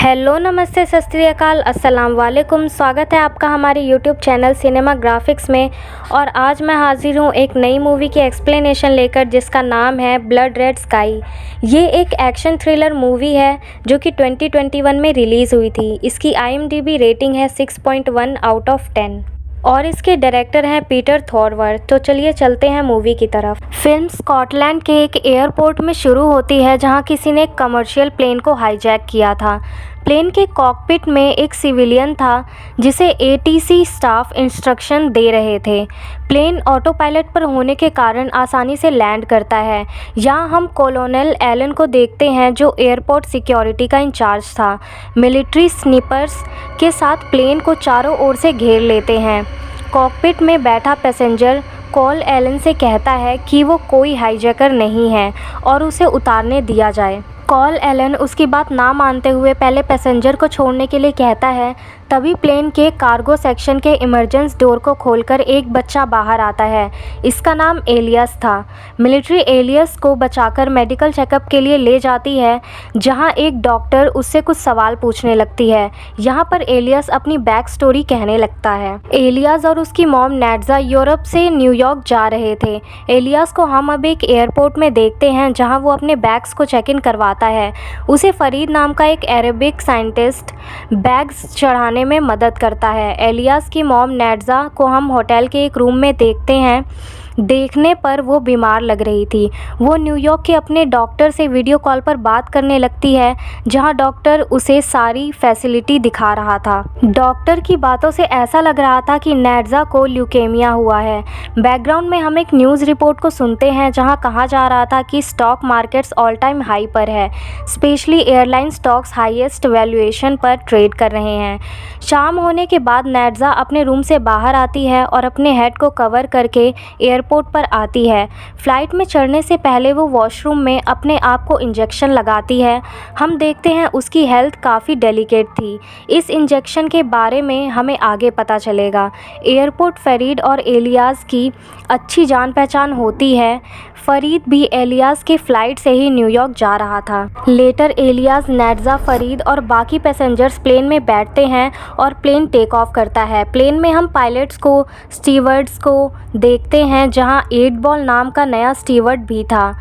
Hello नमस्ते सत श्री अकाल अस्सलाम वालेकुम। स्वागत है आपका हमारे यूट्यूब चैनल सिनेमा ग्राफिक्स में। और आज मैं हाजिर हूँ एक नई मूवी की एक्सप्लेनेशन लेकर जिसका नाम है ब्लड रेड स्काई। ये एक एक्शन थ्रिलर मूवी है जो कि 2021 में रिलीज़ हुई थी। इसकी IMDb रेटिंग है 6.1 आउट ऑफ 10 और इसके डायरेक्टर हैं पीटर थॉरवर्थ। तो चलिए चलते हैं मूवी की तरफ। फिल्म स्कॉटलैंड के एक एयरपोर्ट में शुरू होती है जहां किसी ने एक कमर्शियल प्लेन को हाईजैक किया था। प्लेन के कॉकपिट में एक सिविलियन था जिसे ATC स्टाफ इंस्ट्रक्शन दे रहे थे। प्लेन ऑटो पायलट पर होने के कारण आसानी से लैंड करता है। यहाँ हम कॉलोनल एलन को देखते हैं जो एयरपोर्ट सिक्योरिटी का इंचार्ज था। मिलिट्री स्नीपर्स के साथ प्लेन को चारों ओर से घेर लेते हैं। कॉकपिट में बैठा पैसेंजर कॉल एलन से कहता है कि वो कोई हाईजैकर नहीं है और उसे उतारने दिया जाए। कॉल एलन उसकी बात ना मानते हुए पहले पैसेंजर को छोड़ने के लिए कहता है। तभी प्लेन के कार्गो सेक्शन के इमरजेंसी डोर को खोलकर एक बच्चा बाहर आता है। इसका नाम एलियस था। मिलिट्री एलियस को बचाकर मेडिकल चेकअप के लिए ले जाती है जहां एक डॉक्टर उससे कुछ सवाल पूछने लगती है। यहां पर एलियस अपनी बैक स्टोरी कहने लगता है। एलियस और उसकी मॉम नेड्जा यूरोप से न्यूयॉर्क जा रहे थे। एलियस को हम अब एक एयरपोर्ट में देखते हैं जहाँ वो अपने बैग्स को चेक इन करवाता है। उसे फरीद नाम का एक अरेबिक साइंटिस्ट बैग्स चढ़ाने में मदद करता है। एलियस की मॉम नेड्जा को हम होटल के एक रूम में देखते हैं। देखने पर वो बीमार लग रही थी। वो न्यूयॉर्क के अपने डॉक्टर से वीडियो कॉल पर बात करने लगती है जहां डॉक्टर उसे सारी फैसिलिटी दिखा रहा था। डॉक्टर की बातों से ऐसा लग रहा था कि नेड्जा को ल्यूकेमिया हुआ है। बैकग्राउंड में हम एक न्यूज़ रिपोर्ट को सुनते हैं जहां कहा जा रहा था कि stock markets all time high पर है। Specially airline stocks highest valuation पर ट्रेड कर रहे हैं। शाम होने के बाद नेड्जा अपने रूम से बाहर आती है और अपने हेड को कवर करके एयरपोर्ट पर आती है। फ्लाइट में चढ़ने से पहले वो वॉशरूम में अपने आप को इंजेक्शन लगाती है। हम देखते हैं उसकी हेल्थ काफ़ी डेलिकेट थी। इस इंजेक्शन के बारे में हमें आगे पता चलेगा। एयरपोर्ट फरीद और एलियास की अच्छी जान पहचान होती है। फरीद भी एलियास के फ़्लाइट से ही न्यूयॉर्क जा रहा था। लेटर एलियास, नेड्जा, फरीद और बाकी पैसेंजर्स प्लेन में बैठते हैं और प्लेन टेक ऑफ करता है। प्लेन में हम पायलट्स को, स्टीवर्ड्स को देखते हैं जहां 8 बॉल नाम का नया स्टीवर्ड भी था।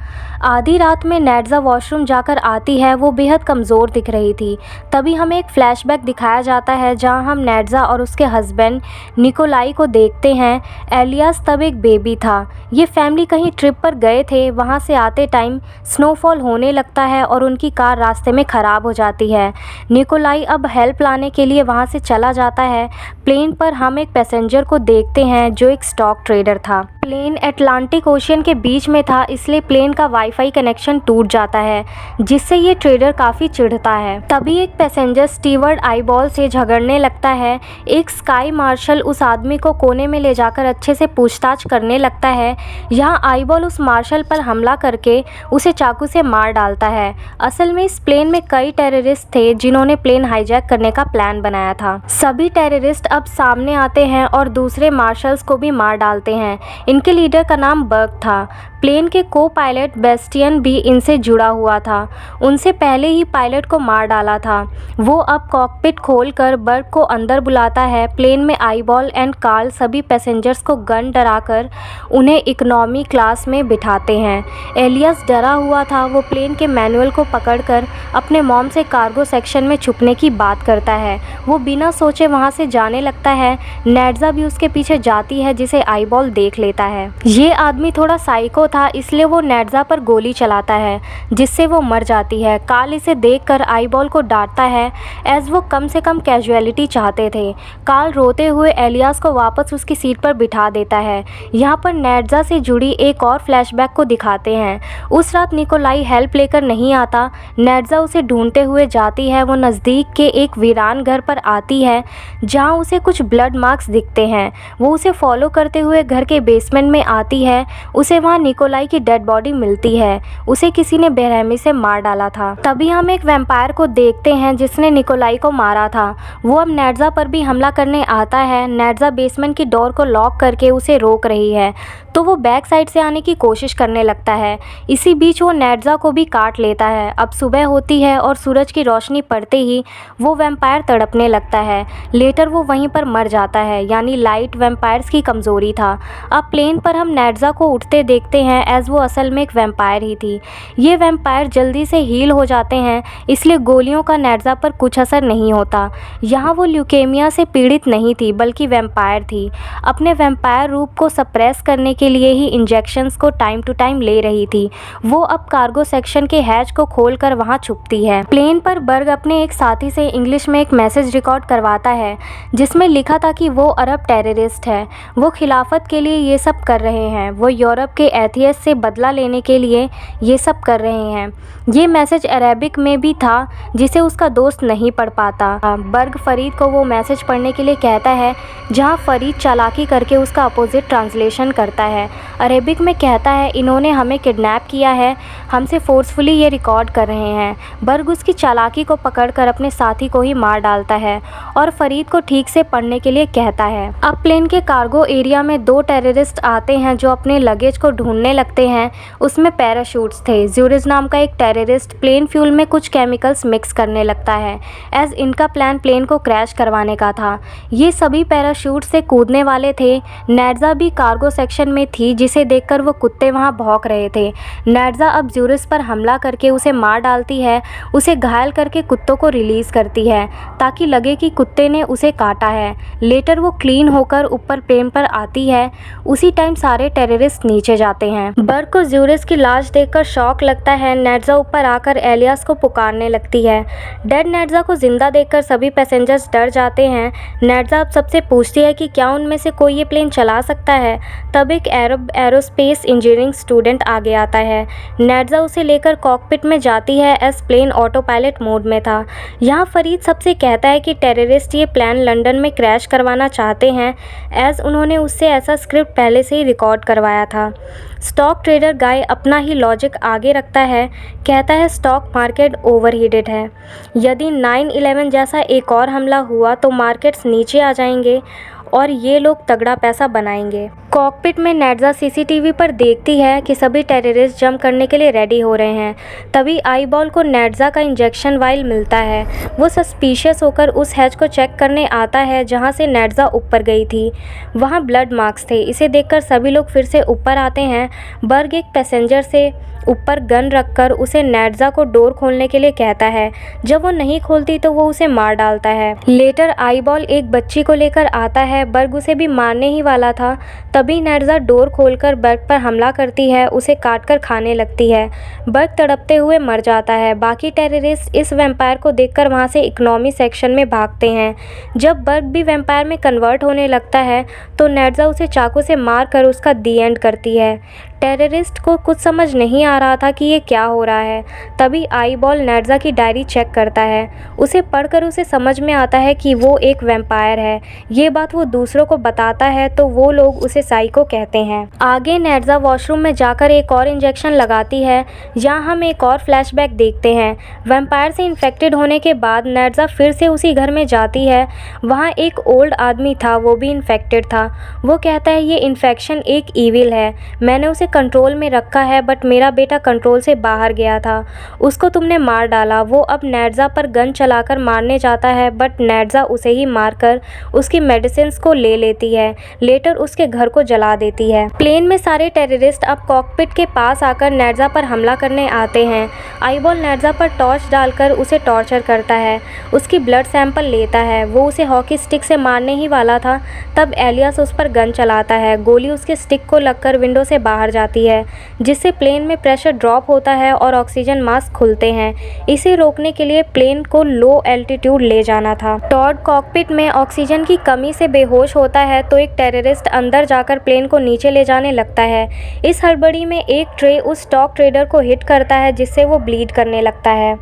आधी रात में नेड्जा वॉशरूम जाकर आती है। वो बेहद कमज़ोर दिख रही थी। तभी हमें एक फ्लैशबैक दिखाया जाता है जहां हम नेड्जा और उसके हस्बैंड निकोलाई को देखते हैं। एलियास तब एक बेबी था। ये फैमिली कहीं ट्रिप पर गए थे। वहां से आते टाइम स्नोफॉल होने लगता है और उनकी कार रास्ते में ख़राब हो जाती है। निकोलाई अब हेल्प लाने के लिए वहां से चला जाता है। प्लेन पर हम एक पैसेंजर को देखते हैं जो एक स्टॉक ट्रेडर था। प्लेन अटलांटिक ओशियन के बीच में था, इसलिए प्लेन का वाईफाई कनेक्शन टूट जाता है जिससे ये ट्रेडर काफ़ी चिढ़ता है। तभी एक पैसेंजर स्टीवर्ड आईबॉल से झगड़ने लगता है। एक स्काई मार्शल उस आदमी को कोने में ले जाकर अच्छे से पूछताछ करने लगता है। यहाँ आईबॉल उस मार्शल पर हमला करके उसे चाकू से मार डालता है। असल में इस प्लेन में कई टेररिस्ट थे जिन्होंने प्लेन हाईजैक करने का प्लान बनाया था। सभी टेररिस्ट अब सामने आते हैं और दूसरे मार्शल्स को भी मार डालते हैं। इनके लीडर का नाम बर्ग था। प्लेन के को पायलट बेस्टियन भी इनसे जुड़ा हुआ था। उनसे पहले ही पायलट को मार डाला था। वो अब कॉकपिट खोलकर बर्ग को अंदर बुलाता है। प्लेन में आईबॉल एंड कार्ल सभी पैसेंजर्स को गन डराकर उन्हें इकोनॉमी क्लास में बिठाते हैं। एलियस डरा हुआ था। वो प्लेन के मैनुअल को पकड़कर अपने मॉम से कार्गो सेक्शन में छुपने की बात करता है। वो बिना सोचे वहाँ से जाने लगता है। नेड्जा भी उसके पीछे जाती है जिसे आईबॉल देख लेता है। ये आदमी थोड़ा साइको था, इसलिए वो नेड्जा पर गोली चलाता है जिससे वो मर जाती है। कार्ल इसे देखकर आईबॉल को डांटता है एज वो कम से कम कैजुअलिटी चाहते थे। कार्ल रोते हुए एलियास को वापस उसकी सीट पर बिठा देता है। यहाँ पर नेड्जा से जुड़ी एक और फ्लैशबैक को दिखाते हैं। उस रात निकोलाई हेल्प लेकर नहीं आता। नेड्जा उसे ढूंढते हुए जाती है। वो नज़दीक के एक वीरान घर पर आती है जहाँ उसे कुछ ब्लड मार्क्स दिखते हैं। वो उसे फॉलो करते हुए घर के बेसमेंट में आती है। उसे वहाँ निकोलाई की डेड बॉडी मिलती है। उसे किसी ने बेरहमी से मार डाला था। तभी हम एक वैम्पायर को देखते हैं जिसने निकोलाई को मारा था। वो अब नेड्जा पर भी हमला करने आता है। नेड्जा बेसमेंट की डोर को लॉक करके उसे रोक रही है तो वो बैक साइड से आने की कोशिश कोशिश करने लगता है। इसी बीच वो नेड्जा को भी काट लेता है। अब सुबह होती है और सूरज की रोशनी पड़ते ही वो वैम्पायर तड़पने लगता है। लेटर वो वहीं पर मर जाता है, यानी लाइट वैम्पायर्स की कमज़ोरी था। अब प्लेन पर हम नेड्जा को उठते देखते हैं, एज वो असल में एक वैम्पायर ही थी। ये वैम्पायर जल्दी से हील हो जाते हैं, इसलिए गोलियों का नेड्जा पर कुछ असर नहीं होता। यहाँ वो ल्यूकेमिया से पीड़ित नहीं थी, बल्कि वैम्पायर थी। अपने वैम्पायर रूप को सप्रेस करने के लिए ही इंजेक्शंस को टाइम टू टाइम ले रही थी। वो अब कार्गो सेक्शन के हैच को खोलकर वहाँ छुपती है। प्लेन पर बर्ग अपने एक साथी से इंग्लिश में एक मैसेज रिकॉर्ड करवाता है, जिसमें लिखा था कि वो अरब टेररिस्ट है, वो खिलाफत के लिए ये सब कर रहे हैं, वो यूरोप के एथियस्ट से बदला लेने के लिए ये सब कर रहे हैं। ये मैसेज अरेबिक में भी था, जिसे उसका दोस्त नहीं पढ़ पाता। बर्ग फरीद को वो मैसेज पढ़ने के लिए कहता है, जहाँ फरीद चालाकी करके उसका अपोजिट ट्रांसलेशन करता है। अरेबिक में कहता है, इन्होंने हमें किडनैप किया है, हमसे फोर्सफुली ये रिकॉर्ड कर रहे हैं। बर्ग उसकी चालाकी को पकड़कर अपने साथी को ही मार डालता है और फरीद को ठीक से पढ़ने के लिए कहता है। अब प्लेन के कार्गो एरिया में 2 टेररिस्ट आते हैं जो अपने लगेज को ढूंढने लगते हैं। उसमें पैराशूट्स थे। ज्यूरिज नाम का एक टेररिस्ट प्लेन फ्यूल में कुछ केमिकल्स मिक्स करने लगता है, एज इनका प्लान प्लेन को क्रैश करवाने का था। ये सभी पैराशूट से कूदने वाले थे। नेड्जा भी कार्गो सेक्शन में थी, जिसे देखकर वो कुत्ते वहाँ भौंक रहे थे। नेड्जा अब ज्यूरिज पर हमला करके उसे मार डालती है, उसे घायल करके कुत्तों को रिलीज़ करती है ताकि लगे कि कुत्ते ने उसे काटा है। लेटर वो क्लीन होकर ऊपर प्लेन पर आती है। उसी टाइम सारे टेररिस्ट नीचे जाते हैं। बर्ग को ज्यूरिज की लाश देखकर शॉक लगता है। नेड्जा ऊपर आकर एलियास को पुकारने लगती है। डेड नेड्जा को जिंदा देखकर सभी पैसेंजर्स डर जाते हैं। नेड्जा अब सबसे पूछती है कि क्या उनमें से कोई ये प्लेन चला सकता है। तब एक अरब एरोस्पेस इंजीनियरिंग स्टूडेंट आगे आता है। नेड्जा उसे लेकर कॉकपिट में जाती है, as plane autopilot mode में था। यहाँ फरीद सबसे कहता है कि टेररिस्ट ये प्लान लंदन में क्रैश करवाना चाहते हैं, एज उन्होंने उससे ऐसा स्क्रिप्ट पहले से ही रिकॉर्ड करवाया था। स्टॉक ट्रेडर गाय अपना ही लॉजिक आगे रखता है, कहता है स्टॉक मार्केट ओवरहीटेड है। यदि 9/11 जैसा एक और हमला हुआ तो मार्केट्स नीचे आ जाएंगे और ये लोग तगड़ा पैसा बनाएंगे। कॉकपिट में नेड्जा सीसीटीवी पर देखती है कि सभी टेररिस्ट जंप करने के लिए रेडी हो रहे हैं। तभी आईबॉल को नेड्जा का इंजेक्शन वाइल मिलता है। वो सस्पिशियस होकर उस हैच को चेक करने आता है जहां से नेड्जा ऊपर गई थी। वहां ब्लड मार्क्स थे। इसे देखकर सभी लोग फिर से ऊपर आते हैं। बर्ग एक पैसेंजर से ऊपर गन रखकर उसे नेड्जा को डोर खोलने के लिए कहता है। जब वो नहीं खोलती तो वो उसे मार डालता है। लेटर आईबॉल एक बच्ची को लेकर आता है। बर्ग उसे भी मारने ही वाला था। तभी नेड्जा डोर खोलकर बर्ग पर हमला करती है, उसे काटकर खाने लगती है। बर्ग तड़पते हुए मर जाता है। बाकी टेररिस्ट इस वैम्पायर को देखकर वहाँ से इकोनॉमी सेक्शन में भागते हैं। जब बर्ग भी वैम्पायर में कन्वर्ट होने लगता है तो नेड्जा उसे चाकू से मार कर उसका दी एंड करती है। टेररिस्ट को कुछ समझ नहीं आ रहा था कि ये क्या हो रहा है। तभी आईबॉल नेड्जा की डायरी चेक करता है। उसे पढ़कर उसे समझ में आता है कि वो एक वैम्पायर है। ये बात वो दूसरों को बताता है तो वो लोग उसे साइको कहते हैं। आगे नेड्जा वॉशरूम में जाकर एक और इंजेक्शन लगाती है। यहाँ हम एक और फ्लैशबैक देखते हैं। वैम्पायर से इन्फेक्टेड होने के बाद नेड्जा फिर से उसी घर में जाती है। वहाँ एक ओल्ड आदमी था, वो भी इन्फेक्टेड था। वो कहता है ये इन्फेक्शन एक ईविल है, मैंने उसे कंट्रोल में रखा है, बट मेरा बेटा कंट्रोल से बाहर गया था, उसको तुमने मार डाला। वो अब नेड्जा पर गन चलाकर मारने जाता है, बट नेड्जा उसे ही मारकर उसकी मेडिसिन को ले लेती है। लेटर उसके घर को जला देती है। प्लेन में सारे टेररिस्ट अब कॉकपिट के पास आकर नेड्जा पर हमला करने आते हैं। आईबॉल नेड्जा पर टॉर्च डालकर उसे टॉर्चर करता है, उसकी ब्लड सैंपल लेता है। वो उसे हॉकी स्टिक से मारने ही वाला था, तब एलियास उस पर गन चलाता है। गोली उसके स्टिक को लगकर विंडो से बाहर जाती है, जिससे प्लेन में प्रेशर ड्रॉप होता है और ऑक्सीजन मास्क खुलते हैं। इसे रोकने के लिए प्लेन को लो एल्टीट्यूड ले जाना था। टॉड कॉकपिट में ऑक्सीजन की कमी से बेहोश होता है तो एक टेररिस्ट अंदर जाकर प्लेन को नीचे ले जाने लगता है। इस हड़बड़ी में एक ट्रे उस स्टॉक ट्रेडर को हिट करता है, जिससे वो ब्लीड करने लगता है।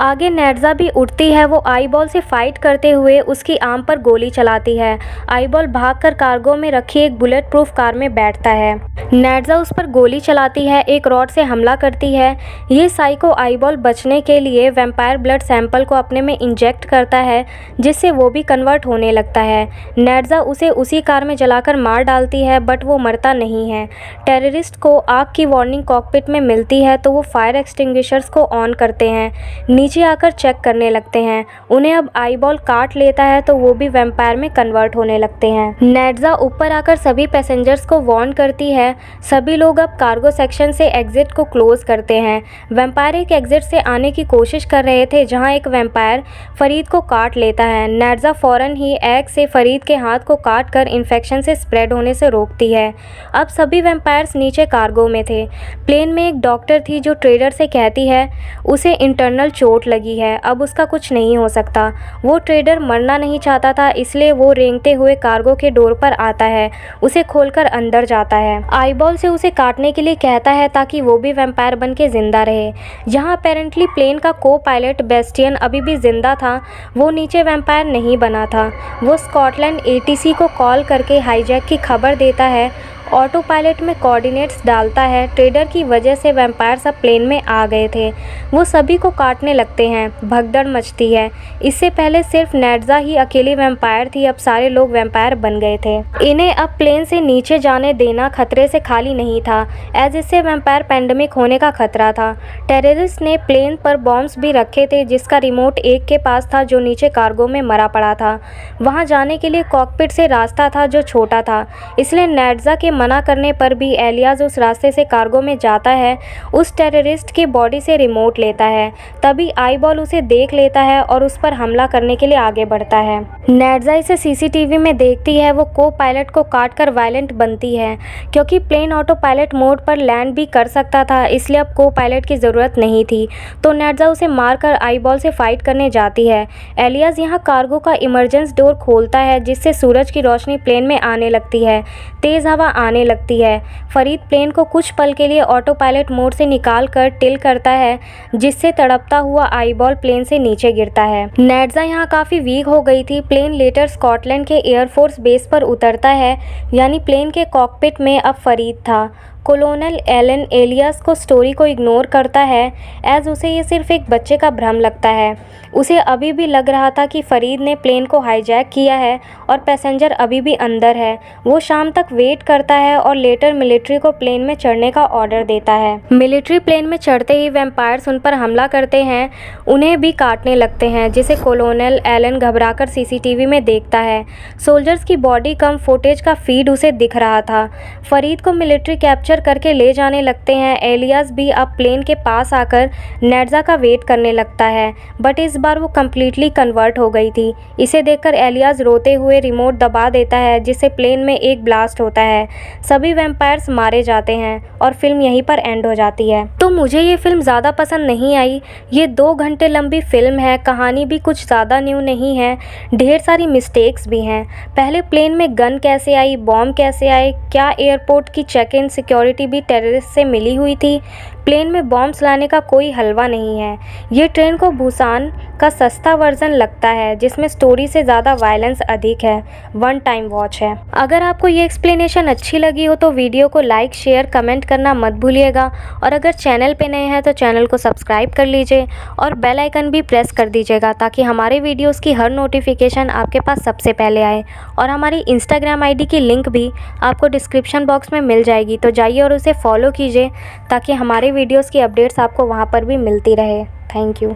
आगे नेड्जा भी उठती है। वो आईबॉल से फाइट करते हुए उसकी आर्म पर गोली चलाती है। आईबॉल भागकर कार्गो में रखी एक बुलेट प्रूफ कार में बैठता है। नेड्जा उस पर गोली चलाती है, एक रॉड से हमला करती है। ये साइको आईबॉल बचने के लिए वैम्पायर ब्लड सैंपल को अपने में इंजेक्ट करता है, जिससे वो भी कन्वर्ट होने लगता है। नेड्जा उसे उसी कार में जलाकर मार डालती है, बट वो मरता नहीं है। टेररिस्ट को आग की वार्निंग कॉकपिट में मिलती है, तो वो फायर एक्सटिंग्विशर्स को ऑन करते हैं, नीचे आकर चेक करने लगते हैं। उन्हें अब आईबॉल काट लेता है, तो वो भी वैम्पायर में कन्वर्ट होने लगते हैं। नेड्जा ऊपर आकर सभी पैसेंजर्स को वार्न करती है। सभी लोग अब कार्गो सेक्शन से एग्जिट को क्लोज करते हैं। वैम्पायर एक एग्जिट से आने की कोशिश कर रहे थे, जहां एक वैम्पायर फरीद को काट लेता है। नेड्जा फौरन ही एग से फरीद के हाथ को काट कर इन्फेक्शन से स्प्रेड होने से रोकती है। अब सभी वैम्पायर्स नीचे कार्गो में थे। प्लेन में एक डॉक्टर थी जो ट्रेडर से कहती है उसे इंटरनल चोट लगी है, अब उसका कुछ नहीं हो सकता। वो ट्रेडर मरना नहीं चाहता था, इसलिए वो रेंगते हुए कार्गो के डोर पर आता है, उसे खोलकर अंदर जाता है। आईबॉल से उसे काटने के लिए कहता है ताकि वो भी वैम्पायर बन के जिंदा रहे। यहाँ अपेरेंटली प्लेन का को पायलट बेस्टियन अभी भी जिंदा था। वो नीचे वैम्पायर नहीं बना था। वो स्कॉटलैंड एटीसी को कॉल करके हाईजैक की खबर देता है। ऑटो पायलट में कोऑर्डिनेट्स डालता है। ट्रेडर की वजह से वैम्पायर सब प्लेन में आ गए थे। वो सभी को काटने लगते हैं, भगदड़ मचती है। इससे पहले सिर्फ नेड्जा ही अकेली वैम्पायर थी, अब सारे लोग वैम्पायर बन गए थे। इन्हें अब प्लेन से नीचे जाने देना खतरे से खाली नहीं था, एज इससे वैम्पायर पेंडेमिक होने का खतरा था। टेररिस्ट ने प्लेन पर बॉम्ब्स भी रखे थे, जिसका रिमोट एक के पास था जो नीचे कार्गो में मरा पड़ा था। वहाँ जाने के लिए कॉकपिट से रास्ता था जो छोटा था, इसलिए नेड्जा के मना करने पर भी एलियास उस रास्ते से कार्गो में जाता है। उस टेररिस्ट की बॉडी से रिमोट लेता है। तभी आईबॉल उसे देख लेता है और उस पर हमला करने के लिए आगे बढ़ता है। नेड्जा इसे सीसीटीवी में देखती है। वो को पायलट को काटकर वायलेंट बनती है। क्योंकि प्लेन ऑटो पायलट मोड पर लैंड भी कर सकता था, इसलिए अब को पायलट की ज़रूरत नहीं थी, तो नेड्जा उसे मारकर आईबॉल से फाइट करने जाती है। एलियास यहाँ कार्गो का इमरजेंसी डोर खोलता है, जिससे सूरज की रोशनी प्लेन में आने लगती है। तेज़ हवा आने लगती है। फरीद प्लेन को कुछ पल के लिए ऑटो पायलट मोड से निकाल कर टिल करता है, जिससे तड़पता हुआ आईबॉल प्लेन से नीचे गिरता है। नेड्जा यहाँ काफ़ी वीक हो गई थी। प्लेन लेटर स्कॉटलैंड के एयरफोर्स बेस पर उतरता है, यानी प्लेन के कॉकपिट में अब फरीद था। कोलोनल एलन एलियास को स्टोरी को इग्नोर करता है, एज उसे ये सिर्फ एक बच्चे का भ्रम लगता है। उसे अभी भी लग रहा था कि फरीद ने प्लेन को हाईजैक किया है और पैसेंजर अभी भी अंदर है। वो शाम तक वेट करता है और लेटर मिलिट्री को प्लेन में चढ़ने का ऑर्डर देता है। मिलिट्री प्लेन में चढ़ते ही वैम्पायर्स उन पर हमला करते हैं, उन्हें भी काटने लगते हैं, जिसे कोलोनल एलन घबराकर सीसीटीवी में देखता है। सोल्जर्स की बॉडी कम फुटेज का फीड उसे दिख रहा था। फरीद को मिलिट्री कैप्चर करके ले जाने लगते हैं। एलियास भी अब प्लेन के पास आकर नेड्जा का वेट करने लगता है, बट इस बार वो कम्प्लीटली कन्वर्ट हो गई थी। इसे देखकर एलियास रोते हुए रिमोट दबा देता है, जिससे प्लेन में एक ब्लास्ट होता है। सभी वैम्पायर्स मारे जाते हैं और फिल्म यहीं पर एंड हो जाती है। तो मुझे ये फिल्म ज़्यादा पसंद नहीं आई। ये 2 घंटे लंबी फिल्म है, कहानी भी कुछ ज़्यादा न्यू नहीं है, ढेर सारी मिस्टेक्स भी हैं। पहले प्लेन में गन कैसे आई, बॉम्ब कैसे आए, क्या एयरपोर्ट की चेक इन सिक्योरिटी भी टेररिस्ट से मिली हुई थी। प्लेन में बॉम्ब्स लाने का कोई हलवा नहीं है। ये ट्रेन को बुसान का सस्ता वर्जन लगता है, जिसमें स्टोरी से ज़्यादा वायलेंस अधिक है। 1 टाइम वॉच है। अगर आपको ये एक्सप्लेनेशन अच्छी लगी हो तो वीडियो को लाइक, शेयर, कमेंट करना मत भूलिएगा। और अगर चैनल पे नए हैं तो चैनल को सब्सक्राइब कर लीजिए और बेल आइकन भी प्रेस कर दीजिएगा, ताकि हमारे वीडियोज़ की हर नोटिफिकेशन आपके पास सबसे पहले आए। और हमारी इंस्टाग्राम ID की लिंक भी आपको डिस्क्रिप्शन बॉक्स में मिल जाएगी, तो जाइए और उसे फॉलो कीजिए, ताकि हमारे वीडियोज़ की अपडेट्स आपको वहाँ पर भी मिलती रहे। Thank you.